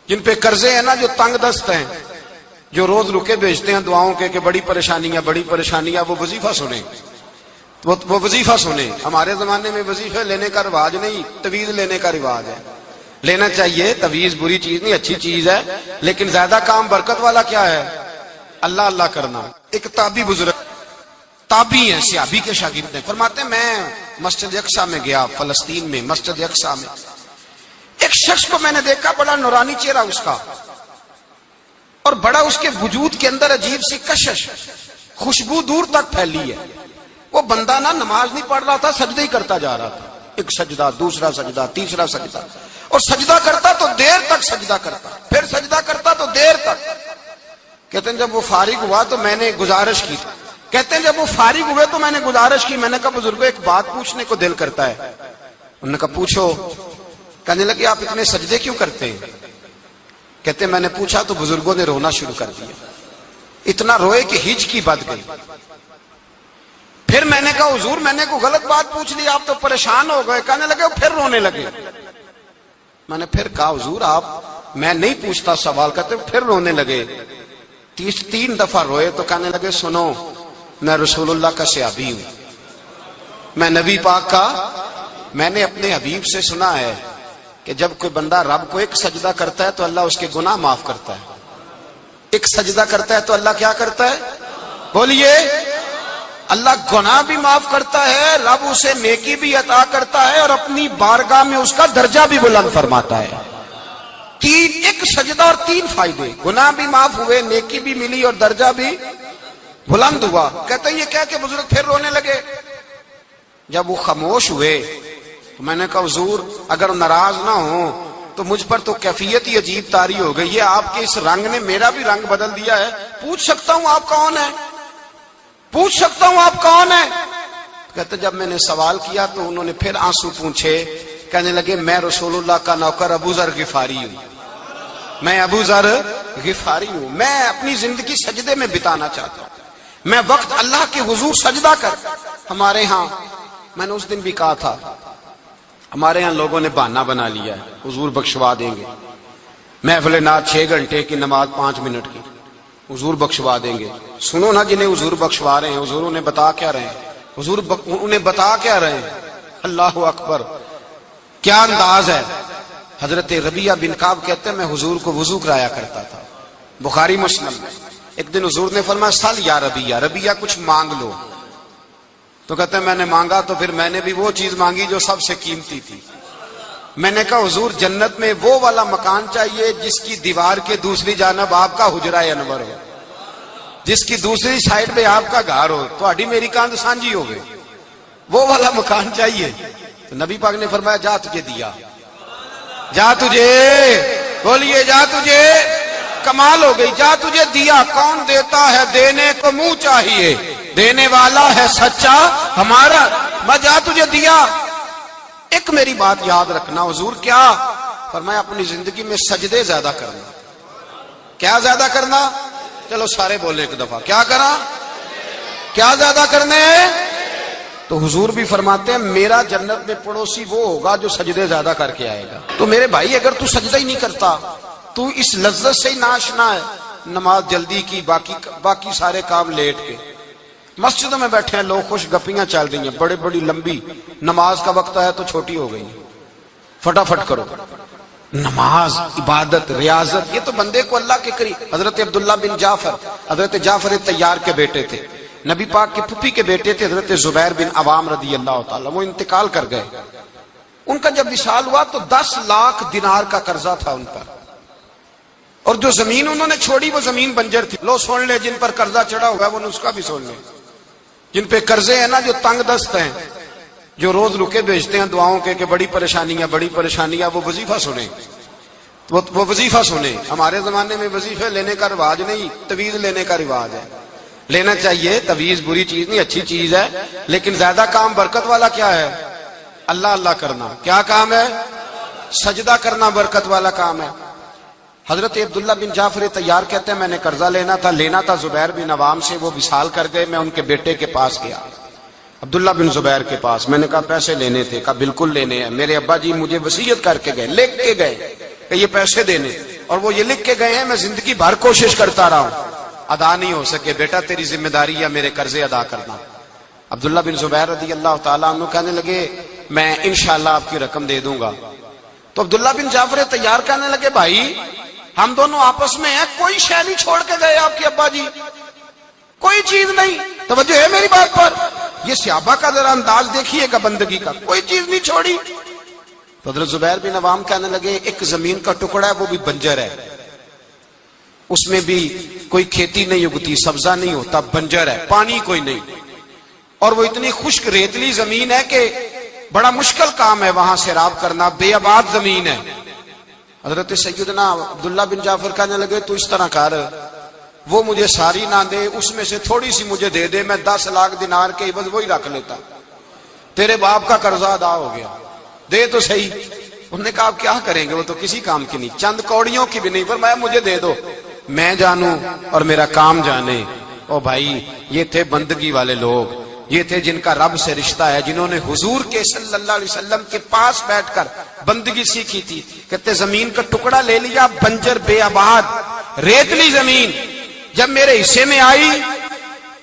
جن پہ قرضے ہیں نا، جو تنگ دست ہیں، جو روز رکے بھیجتے ہیں دعاؤں کے کہ بڑی پریشانیاں، وہ وظیفہ سنیں، وہ وظیفہ سنیں۔ ہمارے زمانے میں وظیفے لینے کا رواج نہیں، تعویذ لینے کا رواج ہے۔ لینا چاہیے، تعویذ بری چیز نہیں، اچھی چیز ہے، لیکن زیادہ کام برکت والا کیا ہے؟ اللہ اللہ کرنا۔ ایک تابعی بزرگ، تابعی ہیں، صحابی کے شاگرد ہیں، فرماتے ہیں میں مسجد اقصیٰ میں گیا، فلسطین میں مسجد اقصیٰ میں ایک شخص کو میں نے دیکھا، بڑا نورانی چہرہ اس کا، اور بڑا اس کے وجود کے اندر عجیب سی کشش، خوشبو دور تک پھیلی ہے۔ وہ بندہ نا نماز نہیں پڑھ رہا تھا، سجدے ہی کرتا جا رہا تھا، ایک سجدہ، دوسرا سجدہ، تیسرا سجدہ، اور سجدہ کرتا تو دیر تک سجدہ کرتا، پھر سجدہ کرتا تو دیر تک۔ کہتے ہیں جب وہ فارغ ہوا تو میں نے گزارش کی، کہتے ہیں جب وہ فارغ ہوئے تو میں نے گزارش کی، میں نے کہا بزرگوں ایک بات پوچھنے کو دل کرتا ہے۔ انہوں نے کہا پوچھو۔ کہنے لگے آپ اتنے سجدے کیوں کرتے ہیں؟ کہتے ہیں میں نے پوچھا تو بزرگوں نے رونا شروع کر دیا، اتنا روئے کہ ہچکی بد گئی۔ پھر میں نے کہا حضور میں نے کوئی غلط بات پوچھ لی، آپ تو پریشان ہو گئے؟ کہنے لگے پھر رونے لگے۔ میں نے پھر کہا حضور آپ، میں نہیں پوچھتا سوال، کرتے پھر رونے لگے۔ 3 دفعہ روئے تو کہنے لگے سنو، میں رسول اللہ کا صحابی ہوں، میں نبی پاک کا، میں نے اپنے حبیب سے سنا ہے کہ جب کوئی بندہ رب کو ایک سجدہ کرتا ہے تو اللہ اس کے گناہ معاف کرتا ہے، ایک سجدہ کرتا ہے تو اللہ کیا کرتا ہے؟ بولیے، اللہ گناہ بھی معاف کرتا ہے، رب اسے نیکی بھی عطا کرتا ہے، اور اپنی بارگاہ میں اس کا درجہ بھی بلند فرماتا ہے۔ ایک سجدہ اور 3 فائدے، گناہ بھی معاف ہوئے، نیکی بھی ملی، اور درجہ بھی بلند ہوا۔ کہتے ہیں یہ کہہ کے بزرگ پھر رونے لگے۔ جب وہ خاموش ہوئے تو میں نے کہا حضور اگر ناراض نہ ہو تو مجھ پر تو کیفیت ہی عجیب طاری ہو گئی ہے، آپ کے اس رنگ نے میرا بھی رنگ بدل دیا ہے، پوچھ سکتا ہوں آپ کون ہیں؟ پوچھ سکتا ہوں آپ کون ہیں؟ کہتے جب میں نے سوال کیا تو انہوں نے پھر آنسو پوچھے، کہنے لگے میں رسول اللہ کا نوکر ابو ذر غفاری ہوں، میں ابو ذر غفاری ہوں، میں اپنی زندگی سجدے میں بتانا چاہتا ہوں، میں وقت اللہ کے حضور سجدہ کر۔ ہمارے ہاں میں نے اس دن بھی کہا تھا، ہمارے ہاں لوگوں نے بہانہ بنا لیا ہے حضور بخشوا دیں گے، محفل نعت 6 گھنٹے کی، نماز 5 منٹ کی، حضور بخشوا دیں گے۔ سنو نا جنہیں حضور بخشوا رہے ہیں، حضور انہیں بتا کیا رہے ہیں؟ حضور انہیں بتا کیا رہے ہیں؟ اللہ اکبر، کیا انداز ہے۔ حضرت ربیعہ بن کعب کہتے ہیں میں حضور کو وضو کرایا کرتا تھا، بخاری مسلم میں۔ ایک دن حضور نے فرمایا سل یا ربیعہ، ربیعہ کچھ مانگ لو، تو کہتے ہیں میں نے مانگا تو پھر میں نے بھی وہ چیز مانگی جو سب سے قیمتی تھی۔ میں نے کہا حضور جنت میں وہ والا مکان چاہیے جس کی دیوار کے دوسری جانب آپ کا حجرہ انور ہو، جس کی دوسری سائڈ پہ آپ کا گھر ہو، تو اڈی میری کاند سانجی ہو گئی، وہ والا مکان چاہیے۔ تو نبی پاک نے فرمایا جا تجھے دیا، جا تجھے، بولیے جا تجھے، کمال ہو گئی، جا تجھے دیا۔ کون دیتا ہے؟ دینے کو منہ چاہیے، دینے والا ہے سچا ہمارا، میں جا تجھے دیا۔ ایک میری بات یاد رکھنا، حضور کیا فرمایا؟ اپنی زندگی میں سجدے زیادہ کرنا۔ کیا زیادہ کرنا؟ چلو سارے بولے ایک دفعہ، کیا کرا؟ کیا زیادہ کرنے؟ تو حضور بھی فرماتے ہیں میرا جنت میں پڑوسی وہ ہوگا جو سجدے زیادہ کر کے آئے گا۔ تو میرے بھائی اگر تو سجدہ ہی نہیں کرتا، تو اس لذت سے ہی ناشنا ہے، نماز جلدی کی، باقی سارے کام لیٹ کے، مسجدوں میں بیٹھے ہیں لوگ، خوش گپیاں چل رہی ہیں، بڑے بڑی لمبی، نماز کا وقت آیا تو چھوٹی ہو گئی، فٹافٹ کرو۔ نماز، عبادت، ریاضت، یہ تو بندے کو اللہ کے قریب۔ حضرت عبداللہ بن جعفر، حضرت جعفر طیار کے بیٹے تھے، نبی پاک کی پھوپھی کے بیٹے تھے حضرت زبیر بن عوام رضی اللہ تعالیٰ، وہ انتقال کر گئے۔ ان کا جب وصال ہوا تو 10 لاکھ دینار کا قرضہ تھا ان پر، اور جو زمین انہوں نے چھوڑی وہ زمین بنجر تھی۔ لو سن لے، جن پر قرضہ چڑھا ہوا ہے وہ نسخہ بھی سن لے، جن پہ قرضے ہیں نا، جو تنگ دست ہیں، جو روز رکے بھیجتے ہیں دعاؤں کے کہ بڑی پریشانیاں، وہ وظیفہ سنیں، وہ وظیفہ سنیں۔ ہمارے زمانے میں وظیفے لینے کا رواج نہیں، تعویذ لینے کا رواج ہے۔ لینا چاہیے، تعویذ بری چیز نہیں، اچھی چیز ہے، لیکن زیادہ کام برکت والا کیا ہے؟ اللہ اللہ کرنا۔ کیا کام ہے؟ سجدہ کرنا برکت والا کام ہے۔ حضرت عبداللہ بن جعفر طیار کہتے ہیں میں نے قرضہ لینا تھا زبیر بن عوام سے، وہ وصال کر گئے، میں ان کے بیٹے کے پاس گیا، عبداللہ بن زبیر کے پاس۔ میں نے کہا پیسے لینے تھے، کہا بالکل لینے ہیں، میرے ابا جی مجھے وصیت کر کے گئے، لکھ کے گئے کہ یہ پیسے دینے۔ اور وہ یہ لکھ کے گئے ہیں میں زندگی بھر کوشش کرتا رہا ہوں، ادا نہیں ہو سکے، بیٹا تیری ذمہ داری ہے میرے قرضے ادا کرنا۔ عبداللہ بن زبیر رضی اللہ تعالیٰ عنہ کہنے لگے میں انشاءاللہ آپ کی رقم دے دوں گا۔ تو عبداللہ بن جعفر طیار کہنے لگے بھائی ہم دونوں آپس میں ہیں، کوئی شے نہیں چھوڑ کے گئے آپ کے ابا جی، کوئی چیز نہیں، توجہ ہے میری بات پر؟ یہ صحابہ کا ذرا انداز دیکھیے گا بندگی کا، کوئی چیز نہیں چھوڑی۔ تو حضرت زبیر بن عوام کہنے لگے ایک زمین کا ٹکڑا ہے وہ بھی بنجر ہے، اس میں بھی کوئی کھیتی نہیں اگتی، سبزہ نہیں ہوتا، بنجر ہے، پانی کوئی نہیں، اور وہ اتنی خشک ریتلی زمین ہے کہ بڑا مشکل کام ہے وہاں سیراب کرنا، بے آباد زمین ہے۔ حضرت سیدنا عبداللہ بن جعفر کہنے لگے تو اس طرح کر، وہ مجھے ساری نہ دے، اس میں سے تھوڑی سی مجھے دے دے، میں 10 لاکھ دینار کے عوض وہی رکھ لیتا، تیرے باپ کا قرضہ ادا ہو گیا، دے تو صحیح۔ انہوں نے کہا آپ کیا کریں گے، وہ تو کسی کام کی نہیں، چند کوڑیوں کی بھی نہیں، فرمایا مجھے دے دو، میں جانوں اور میرا کام جانے۔ او بھائی یہ تھے بندگی والے لوگ، یہ تھے جن کا رب سے رشتہ ہے، جنہوں نے حضور کے صلی اللہ علیہ وسلم کے پاس بیٹھ کر بندگی سیکھی تھی۔ کہتے زمین کا ٹکڑا لے لیا، بنجر بے آباد ریتلی زمین، جب میرے حصے میں آئی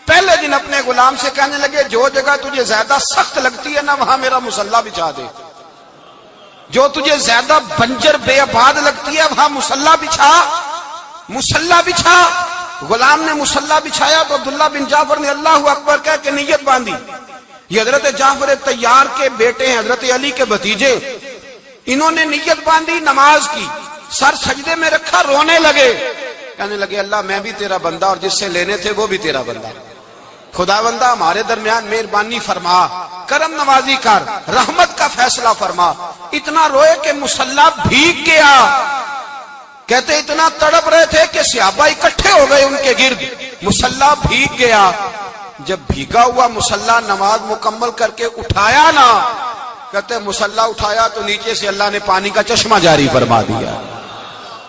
پہلے دن اپنے غلام سے کہنے لگے جو جگہ تجھے زیادہ سخت لگتی ہے نا وہاں میرا مصلی بچھا دے، جو تجھے زیادہ بنجر بے آباد لگتی ہے وہاں مصلی بچھا، مصلی بچھا۔ غلام نے مصلی بچھایا تو عبداللہ بن جعفر نے اللہ اکبر کہہ کے نیت باندھی۔ یہ حضرت جعفر طیار کے بیٹے ہیں، حضرت علی کے بھتیجے، انہوں نے نیت باندھی نماز کی، سر سجدے میں رکھا، رونے لگے، کہنے لگے اللہ میں بھی تیرا بندہ اور جس سے لینے تھے وہ بھی تیرا بندہ، خدا بندہ ہمارے درمیان مہربانی فرما، کرم نوازی کر، رحمت کا فیصلہ فرما۔ اتنا روئے کہ مصلی بھیگ گیا۔ کہتے اتنا تڑپ رہے تھے کہ صحابہ اکٹھے ہو گئے ان کے گرد، مصلی بھیگ گیا۔ جب بھیگا ہوا مصلی نماز مکمل کر کے اٹھایا نا، کہتے مصلی اٹھایا تو نیچے سے اللہ نے پانی کا چشمہ جاری فرما دیا،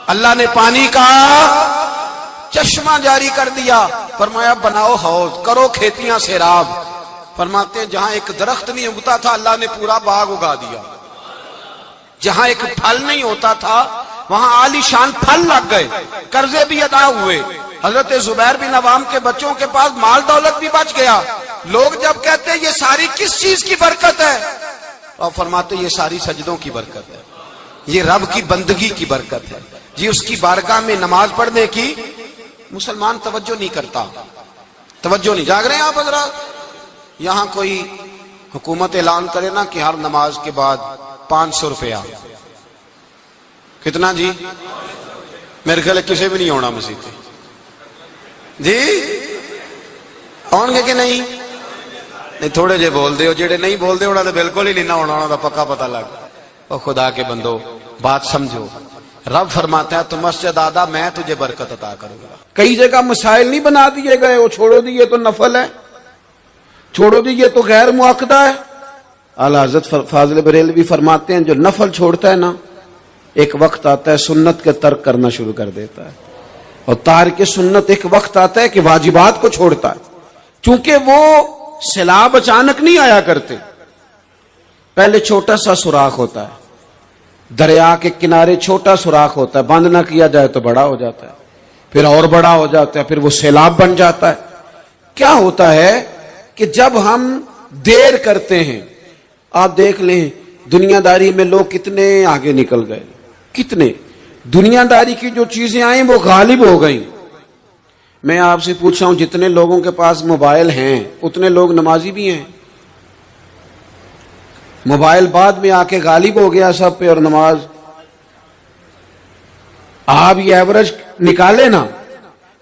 اللہ نے پانی کا چشمہ جاری کر دیا۔ فرمایا بناؤ حوض، کرو کھیتیاں سیراب۔ فرماتے ہیں جہاں ایک درخت نہیں اگتا تھا اللہ نے پورا باغ اگا دیا، جہاں ایک پھل نہیں ہوتا تھا وہاں عالی شان پھل لگ گئے، قرضے بھی ادا ہوئے۔ حضرت زبیر بن عوام کے بچوں کے پاس مال دولت بھی بچ گیا۔ لوگ جب کہتے ہیں یہ ساری کس چیز کی برکت ہے، اور فرماتے یہ ساری سجدوں کی برکت ہے، یہ رب کی بندگی کی برکت ہے، یہ اس کی بارگاہ میں نماز پڑھنے کی۔ مسلمان توجہ نہیں کرتا، توجہ نہیں، جاگ رہے ہیں آپ حضرات؟ یہاں کوئی حکومت اعلان کرے نا کہ ہر نماز کے بعد 500 روپیہ، کتنا جی؟ میرے خیال ہے کسی بھی نہیں ہونا مسیح جی، آن گے کہ نہیں؟ نہیں تھوڑے جے بول دے ہو، جڑے نہیں بول دے ہونا تو بالکل ہی نہیں نہ ہونا، ہونا تو پکا پتہ لگ۔ اور خدا کے بندو بات سمجھو، رب فرماتا ہے تو مسجد آدھا میں تجھے برکت عطا کروں گا۔ کئی جگہ مسائل نہیں بنا دیے گئے، وہ چھوڑو دیے تو نفل ہے، چھوڑو دیے تو غیر مؤکدہ ہے۔ اعلیٰ حضرت فاضل بریلوی فرماتے ہیں جو نفل چھوڑتا ہے نا ایک وقت آتا ہے سنت کے ترک کرنا شروع کر دیتا ہے، اور تارک سنت ایک وقت آتا ہے کہ واجبات کو چھوڑتا ہے، چونکہ وہ سیلاب اچانک نہیں آیا کرتے، پہلے چھوٹا سا سوراخ ہوتا ہے، دریا کے کنارے چھوٹا سوراخ ہوتا ہے، بند نہ کیا جائے تو بڑا ہو جاتا ہے، پھر اور بڑا ہو جاتا ہے، پھر وہ سیلاب بن جاتا ہے۔ کیا ہوتا ہے کہ جب ہم دیر کرتے ہیں، آپ دیکھ لیں دنیا داری میں لوگ کتنے آگے نکل گئے، کتنے دنیا داری کی جو چیزیں آئیں وہ غالب ہو گئیں۔ میں آپ سے پوچھ رہا ہوں جتنے لوگوں کے پاس موبائل ہیں اتنے لوگ نمازی بھی ہیں؟ موبائل بعد میں آ کے غالب ہو گیا سب پہ، اور نماز آپ یہ ایوریج نکالے نا،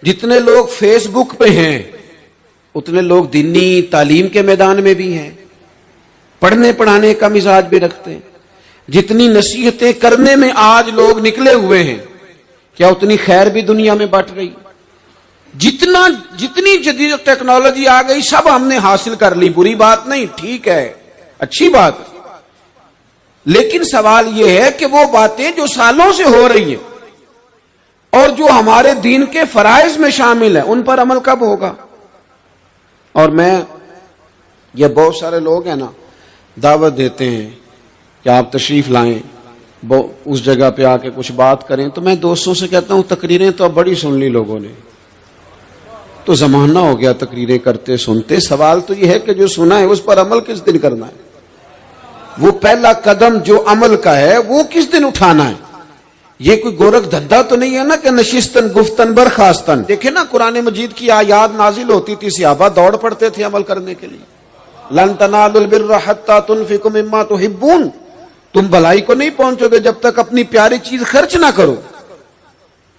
جتنے لوگ فیس بک پہ ہیں اتنے لوگ دینی تعلیم کے میدان میں بھی ہیں، پڑھنے پڑھانے کا مزاج بھی رکھتے ہیں۔ جتنی نصیحتیں کرنے میں آج لوگ نکلے ہوئے ہیں، کیا اتنی خیر بھی دنیا میں بٹ رہی؟ جتنی جدید ٹیکنالوجی آ گئی سب ہم نے حاصل کر لی، بری بات نہیں، ٹھیک ہے، اچھی بات، لیکن سوال یہ ہے کہ وہ باتیں جو سالوں سے ہو رہی ہیں اور جو ہمارے دین کے فرائض میں شامل ہیں ان پر عمل کب ہوگا؟ اور میں یہ بہت سارے لوگ ہیں نا دعوت دیتے ہیں کہ آپ تشریف لائیں، اس جگہ پہ آ کے کچھ بات کریں تو میں دوستوں سے کہتا ہوں تقریریں تو اب بڑی سن لی لوگوں نے، تو زمانہ ہو گیا تقریریں کرتے سنتے. سوال تو یہ ہے کہ جو سنا ہے اس پر عمل کس دن کرنا ہے؟ وہ پہلا قدم جو عمل کا ہے وہ کس دن اٹھانا ہے؟ یہ کوئی گورکھ دھندا تو نہیں ہے نا کہ نشستن گفتن برخاستن. دیکھیں نا قرآن مجید کی آیات نازل ہوتی تھی، صحابہ دوڑ پڑتے تھے عمل کرنے کے لیے. لن تنالوا البر حتى تنفقوا مما تحبون، تم بھلائی کو نہیں پہنچو گے جب تک اپنی پیاری چیز خرچ نہ کرو.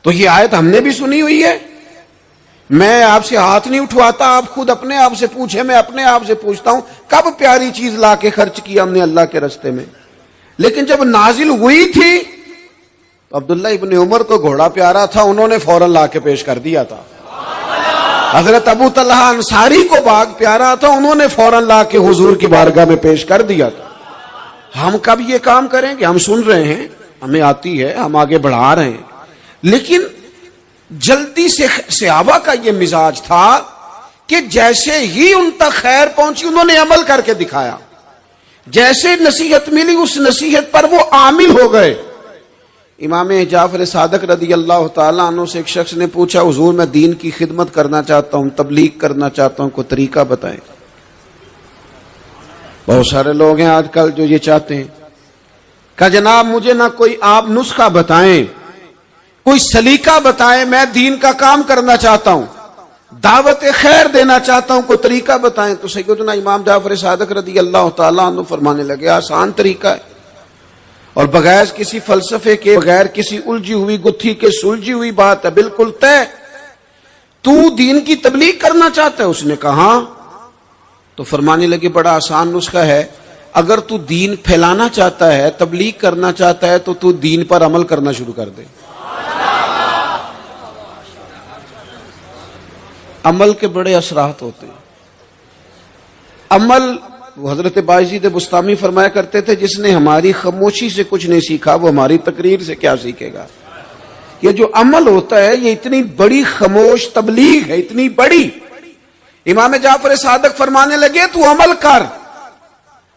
تو یہ آیت ہم نے بھی سنی ہوئی ہے. میں آپ سے ہاتھ نہیں اٹھواتا، آپ خود اپنے آپ سے پوچھیں، میں اپنے آپ سے پوچھتا ہوں کب پیاری چیز لا کے خرچ کی ہم نے اللہ کے راستے میں. لیکن جب نازل ہوئی تھی تو عبداللہ ابن عمر کو گھوڑا پیارا تھا، انہوں نے فوراً لا کے پیش کر دیا تھا. حضرت ابو طلحہ انصاری کو باغ پیارا تھا، انہوں نے فوراً لا کے حضور کی بارگاہ میں پیش کر دیا تھا. ہم کب یہ کام کریں گے؟ ہم سن رہے ہیں، ہمیں آتی ہے، ہم آگے بڑھا رہے ہیں، لیکن جلدی سے صحابہ کا یہ مزاج تھا کہ جیسے ہی ان تک خیر پہنچی انہوں نے عمل کر کے دکھایا. جیسے نصیحت ملی اس نصیحت پر وہ عامل ہو گئے. امام جعفر صادق رضی اللہ تعالیٰ عنہ سے ایک شخص نے پوچھا حضور میں دین کی خدمت کرنا چاہتا ہوں، تبلیغ کرنا چاہتا ہوں، کوئی طریقہ بتائیں. بہت سارے لوگ ہیں آج کل جو یہ چاہتے ہیں کہ جناب مجھے نہ کوئی آپ نسخہ بتائیں، کوئی سلیقہ بتائیں، میں دین کا کام کرنا چاہتا ہوں، دعوت خیر دینا چاہتا ہوں، کوئی طریقہ بتائیں. تو سیدنا امام جعفر صادق رضی اللہ تعالیٰ عنہ فرمانے لگے آسان طریقہ ہے، اور بغیر کسی فلسفے کے، بغیر کسی الجھی ہوئی گتھی کے سلجھی ہوئی بات ہے، بالکل طے. تو دین کی تبلیغ کرنا چاہتا ہے؟ اس نے کہا. تو فرمانے لگے بڑا آسان نسخہ ہے، اگر تو دین پھیلانا چاہتا ہے، تبلیغ کرنا چاہتا ہے تو دین پر عمل کرنا شروع کر دے. عمل کے بڑے اثرات ہوتے ہیں. عمل، حضرت باعزید بستامی فرمایا کرتے تھے جس نے ہماری خاموشی سے کچھ نہیں سیکھا وہ ہماری تقریر سے کیا سیکھے گا. یہ جو عمل ہوتا ہے یہ اتنی بڑی خاموش تبلیغ ہے، اتنی بڑی. امام جعفر صادق فرمانے لگے تو عمل کر،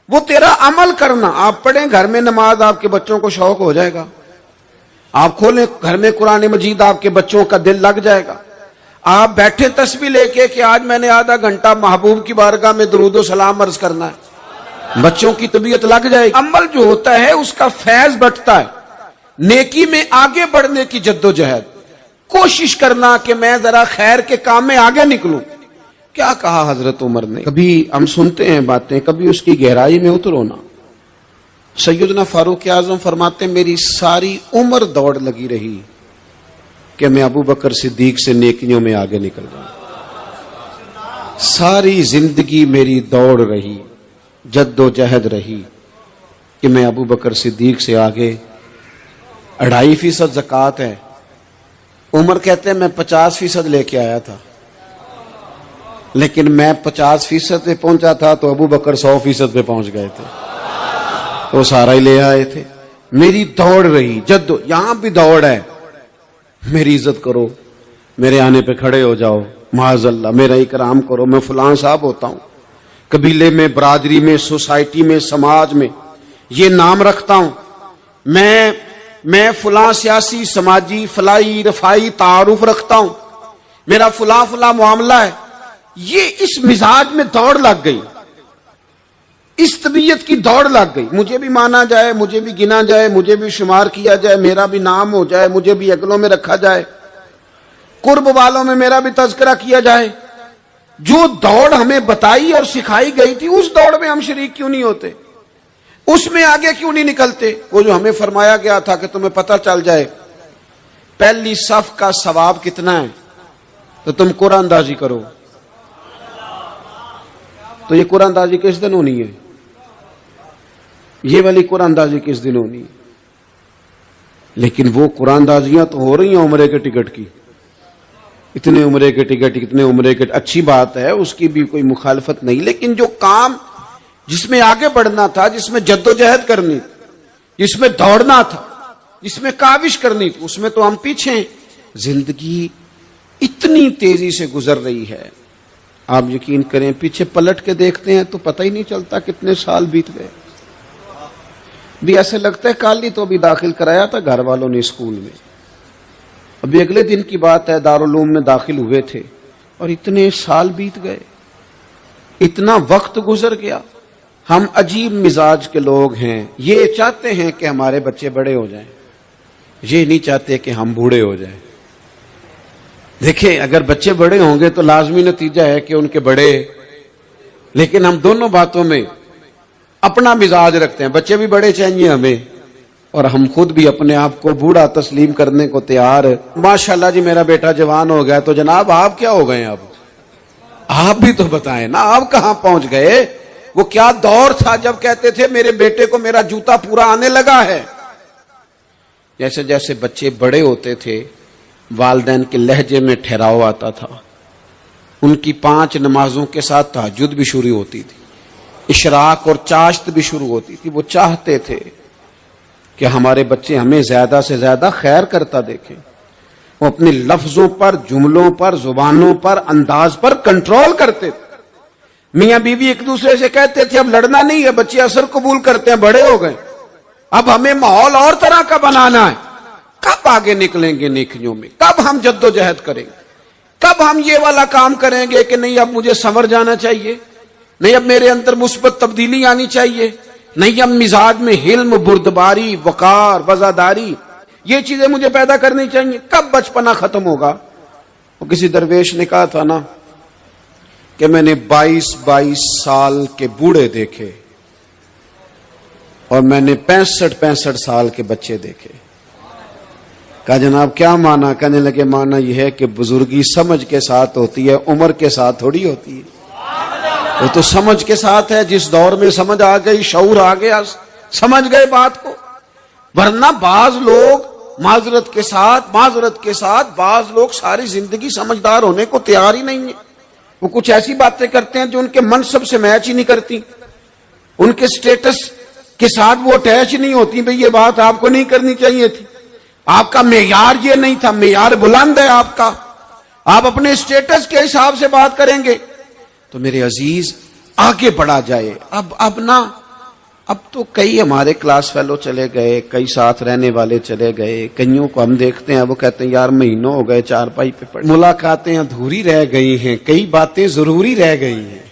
وہ تیرا عمل کرنا. آپ پڑھیں گھر میں نماز، آپ کے بچوں کو شوق ہو جائے گا. آپ کھولیں گھر میں قرآن مجید، آپ کے بچوں کا دل لگ جائے گا. آپ بیٹھے تسبیح لے کے کہ آج میں نے آدھا گھنٹہ محبوب کی بارگاہ میں درود و سلام عرض کرنا ہے، بچوں کی طبیعت لگ جائے گی. عمل جو ہوتا ہے اس کا فیض بٹتا ہے. نیکی میں آگے بڑھنے کی جد و جہد، کوشش کرنا کہ میں ذرا خیر کے کام میں آگے نکلوں. کیا کہا حضرت عمر نے؟ کبھی ہم سنتے ہیں باتیں، کبھی اس کی گہرائی میں اترو نا. سیدنا فاروق اعظم فرماتے ہیں میری ساری عمر دوڑ لگی رہی کہ میں ابو بکر صدیق سے نیکیوں میں آگے نکل جاؤں. ساری زندگی میری دوڑ رہی، جد و جہد رہی کہ میں ابو بکر صدیق سے آگے. 2.5% زکوٰۃ ہے. عمر کہتے ہیں میں 50% لے کے آیا تھا، لیکن میں 50% پہ پہنچا تھا تو ابو بکر 100% پہ پہنچ گئے تھے، تو سارا ہی لے آئے تھے. میری دوڑ رہی، یہاں بھی دوڑ ہے. میری عزت کرو، میرے آنے پہ کھڑے ہو جاؤ، معاذ اللہ میرا اکرام کرو، میں فلاں صاحب ہوتا ہوں، قبیلے میں، برادری میں، سوسائٹی میں، سماج میں یہ نام رکھتا ہوں، میں فلاں سیاسی، سماجی، فلاحی، رفائی تعارف رکھتا ہوں، میرا فلاں معاملہ ہے. یہ اس مزاج میں دوڑ لگ گئی، اس طبیعت کی دوڑ لگ گئی. مجھے بھی مانا جائے، مجھے بھی گنا جائے، مجھے بھی شمار کیا جائے، میرا بھی نام ہو جائے، مجھے بھی اگلوں میں رکھا جائے، قرب والوں میں میرا بھی تذکرہ کیا جائے. جو دوڑ ہمیں بتائی اور سکھائی گئی تھی اس دوڑ میں ہم شریک کیوں نہیں ہوتے؟ اس میں آگے کیوں نہیں نکلتے؟ وہ جو ہمیں فرمایا گیا تھا کہ تمہیں پتہ چل جائے پہلی صف کا ثواب کتنا ہے تو تم قرآن اندازی کرو. تو یہ قرآن اندازی کس دن ہونی ہے؟ یہ والی قرآن اندازی کس دن ہونی ہے؟ لیکن وہ قرآن اندازیاں تو ہو رہی ہیں عمرے کے ٹکٹ کی. اتنے عمرے کے ٹکٹ، اتنے عمرے کے، اچھی بات ہے، اس کی بھی کوئی مخالفت نہیں. لیکن جو کام جس میں آگے بڑھنا تھا، جس میں جد و جہد کرنی، جس میں دوڑنا تھا، جس میں کاوش کرنی تھی، اس میں تو ہم پیچھے ہیں. زندگی اتنی تیزی سے گزر رہی ہے، آپ یقین کریں پیچھے پلٹ کے دیکھتے ہیں تو پتہ ہی نہیں چلتا کتنے سال بیت گئے. بھی ایسے لگتا ہے کل ہی تو ابھی داخل کرایا تھا گھر والوں نے اسکول میں، ابھی اگلے دن کی بات ہے دارالعلوم میں داخل ہوئے تھے اور اتنے سال بیت گئے، اتنا وقت گزر گیا۔ ہم عجیب مزاج کے لوگ ہیں، یہ چاہتے ہیں کہ ہمارے بچے بڑے ہو جائیں، یہ نہیں چاہتے کہ ہم بوڑھے ہو جائیں۔ دیکھیں اگر بچے بڑے ہوں گے تو لازمی نتیجہ ہے کہ ان کے بڑے، لیکن ہم دونوں باتوں میں اپنا مزاج رکھتے ہیں، بچے بھی بڑے چاہیے ہمیں اور ہم خود بھی اپنے آپ کو بوڑھا تسلیم کرنے کو تیار۔ ماشاءاللہ جی میرا بیٹا جوان ہو گیا، تو جناب آپ کیا ہو گئے؟ اب آپ بھی تو بتائیں نا، آپ کہاں پہنچ گئے؟ وہ کیا دور تھا جب کہتے تھے میرے بیٹے کو میرا جوتا پورا آنے لگا ہے۔ جیسے جیسے بچے بڑے ہوتے تھے والدین کے لہجے میں ٹھہراؤ آتا تھا، ان کی 5 نمازوں کے ساتھ تہجد بھی شروع ہوتی تھی، اشراق اور چاشت بھی شروع ہوتی تھی۔ وہ چاہتے تھے کہ ہمارے بچے ہمیں زیادہ سے زیادہ خیر کرتا دیکھیں، وہ اپنے لفظوں پر، جملوں پر، زبانوں پر، انداز پر کنٹرول کرتے تھے۔ میاں بیوی ایک دوسرے سے کہتے تھے اب لڑنا نہیں ہے، بچے اثر قبول کرتے ہیں، بڑے ہو گئے، اب ہمیں ماحول اور طرح کا بنانا ہے۔ کب آگے نکلیں گے نیکیوں میں؟ کب ہم جد و جہد کریں گے؟ کب ہم یہ والا کام کریں گے کہ نہیں اب مجھے سنور جانا چاہیے، نہیں اب میرے اندر مثبت تبدیلی آنی چاہیے، نہیں اب مزاج میں حلم، بردباری، وقار، وزاداری، یہ چیزیں مجھے پیدا کرنی چاہیے؟ کب بچپنا ختم ہوگا؟ وہ کسی درویش نے کہا تھا نا کہ میں نے 22 سال کے بوڑھے دیکھے اور میں نے 65 سال کے بچے دیکھے۔ کہا جناب کیا مانا؟ کہنے لگے مانا یہ ہے کہ بزرگی سمجھ کے ساتھ ہوتی ہے، عمر کے ساتھ تھوڑی ہوتی ہے۔ وہ تو سمجھ کے ساتھ ہے، جس دور میں سمجھ آ گئی، شعور آ گیا، سمجھ گئے بات کو۔ ورنہ بعض لوگ معذرت کے ساتھ بعض لوگ ساری زندگی سمجھدار ہونے کو تیار ہی نہیں ہیں۔ وہ کچھ ایسی باتیں کرتے ہیں جو ان کے منصب سے میچ ہی نہیں کرتی، ان کے سٹیٹس کے ساتھ وہ اٹیچ نہیں ہوتی۔ بھئی یہ بات آپ کو نہیں کرنی چاہیے تھی، آپ کا معیار یہ نہیں تھا، معیار بلند ہے آپ کا، آپ اپنے سٹیٹس کے حساب سے بات کریں گے۔ تو میرے عزیز آگے بڑھا جائے۔ اب تو کئی ہمارے کلاس فیلو چلے گئے، کئی ساتھ رہنے والے چلے گئے، کئیوں کو ہم دیکھتے ہیں وہ کہتے ہیں یار مہینوں ہو گئے چارپائی پہ پڑے، ملاقاتیں ادھوری رہ گئی ہیں، کئی باتیں ضروری رہ گئی ہیں،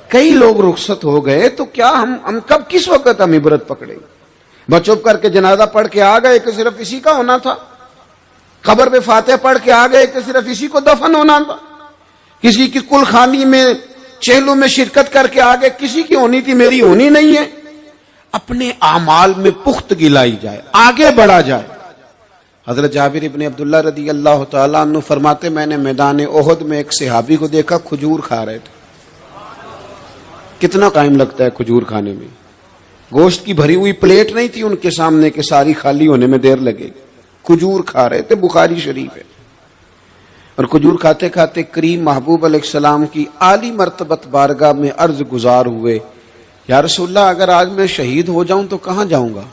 کئی لوگ رخصت ہو گئے، تو کیا ہم کب کس وقت ہم عبرت پکڑیں؟ بس چپ کر کے جنازہ پڑھ کے آ گئے کہ صرف اسی کا ہونا تھا، قبر پہ فاتحہ پڑھ کے آ گئے کہ صرف اسی کو دفن ہونا تھا، کسی کی کل خانی میں چہلوں میں شرکت کر کے آ گئے، کسی کی ہونی تھی میری ہونی نہیں ہے۔ اپنے اعمال میں پختگی لائی جائے، آگے بڑھا جائے۔ حضرت جابر ابن عبداللہ رضی اللہ تعالیٰ عنہ فرماتے میں نے میدان احد میں ایک صحابی کو دیکھا، کھجور کھا رہے تھے۔ کتنا ٹائم لگتا ہے کھجور کھانے میں؟ گوشت کی بھری ہوئی پلیٹ نہیں تھی ان کے سامنے کہ ساری خالی ہونے میں دیر لگے گی، کھجور کھا رہے تھے، بخاری شریف ہے۔ اور کھجور کھاتے کھاتے کریم محبوب علیہ السلام کی عالی مرتبت بارگاہ میں عرض گزار ہوئے، یا رسول اللہ اگر آج میں شہید ہو جاؤں تو کہاں جاؤں گا؟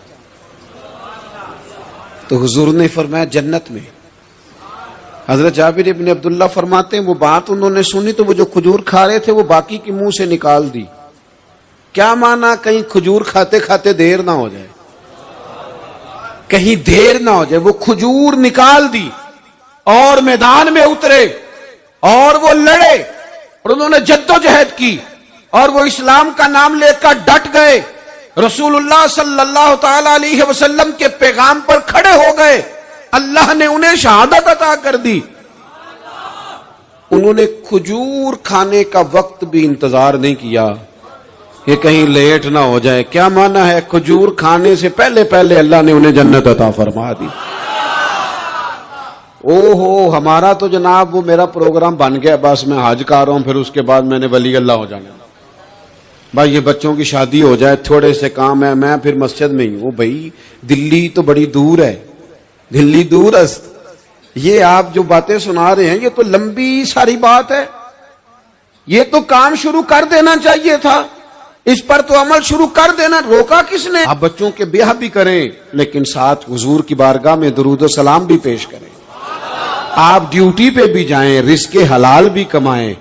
تو حضور نے فرمایا جنت میں۔ حضرت جابر ابن عبداللہ فرماتے ہیں وہ بات انہوں نے سنی تو وہ جو کھجور کھا رہے تھے وہ باقی کی منہ سے نکال دی۔ کیا مانا؟ کہیں کھجور کھاتے کھاتے دیر نہ ہو جائے، کہیں دیر نہ ہو جائے۔ وہ کھجور نکال دی اور میدان میں اترے اور وہ لڑے اور انہوں نے جد و جہد کی اور وہ اسلام کا نام لے کر ڈٹ گئے، رسول اللہ صلی اللہ تعالی علیہ وسلم کے پیغام پر کھڑے ہو گئے، اللہ نے انہیں شہادت عطا کر دی۔ انہوں نے کھجور کھانے کا وقت بھی انتظار نہیں کیا کہ کہیں لیٹ نہ ہو جائے۔ کیا مانا ہے؟ کھجور کھانے سے پہلے پہلے اللہ نے انہیں جنت عطا فرما دی۔ ہمارا تو جناب وہ میرا پروگرام بن گیا، بس میں حج کر رہا ہوں، پھر اس کے بعد میں نے ولی اللہ ہو جانا، بھائی یہ بچوں کی شادی ہو جائے، تھوڑے سے کام ہے، میں پھر مسجد میں ہی ہوں۔ بھائی دلی تو بڑی دور ہے، دلی دور است، یہ آپ جو باتیں سنا رہے ہیں یہ تو لمبی ساری بات ہے، یہ تو کام شروع کر دینا چاہیے تھا، اس پر تو عمل شروع کر دینا، روکا کس نے؟ آپ بچوں کے بیاہ بھی کریں لیکن ساتھ حضور کی بارگاہ میں درود و سلام بھی پیش کریں، آپ ڈیوٹی پہ بھی جائیں، رزق حلال بھی کمائیں،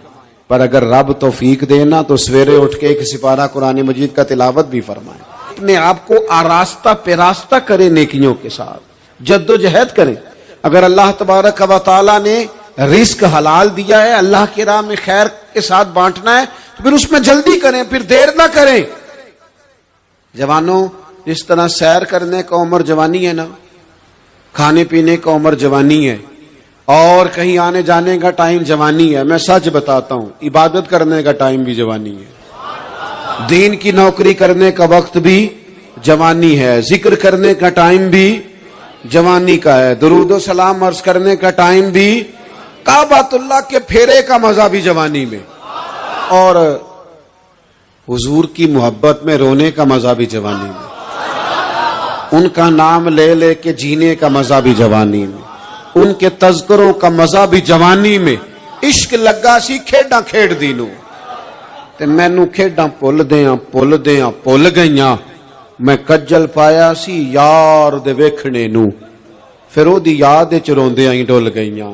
پر اگر رب توفیق دینا تو سویرے اٹھ کے ایک سپارہ قرآن مجید کا تلاوت بھی فرمائیں۔ اپنے آپ کو آراستہ پیراستہ کریں نیکیوں کے ساتھ، جدوجہد کریں۔ اگر اللہ تبارک و تعالیٰ نے رزق حلال دیا ہے، اللہ کی راہ میں خیر کے ساتھ بانٹنا ہے، تو پھر اس میں جلدی کریں، پھر دیر نہ کریں۔ جوانوں، جس طرح سیر کرنے کا عمر جوانی ہے نا، کھانے پینے کا عمر جوانی ہے، اور کہیں آنے جانے کا ٹائم جوانی ہے، میں سچ بتاتا ہوں عبادت کرنے کا ٹائم بھی جوانی ہے، دین کی نوکری کرنے کا وقت بھی جوانی ہے، ذکر کرنے کا ٹائم بھی جوانی کا ہے، درود و سلام عرض کرنے کا ٹائم بھی، کعبۃ اللہ کے پھیرے کا مزہ بھی جوانی میں، اور حضور کی محبت میں رونے کا مزہ بھی جوانی میں، ان کا نام لے لے کے جینے کا مزہ بھی جوانی میں، ان کے تذکروں کا مزہ بھی جوانی میں۔ عشق لگا سی کھیڈاں کھیڈ دینوں تے مینوں کھیڈاں پل گئیاں، میں کجل پایا سی یار دے ویکھنے نوں، پھر او دی یاد وچ روندیاں ہی ڈل گئیاں۔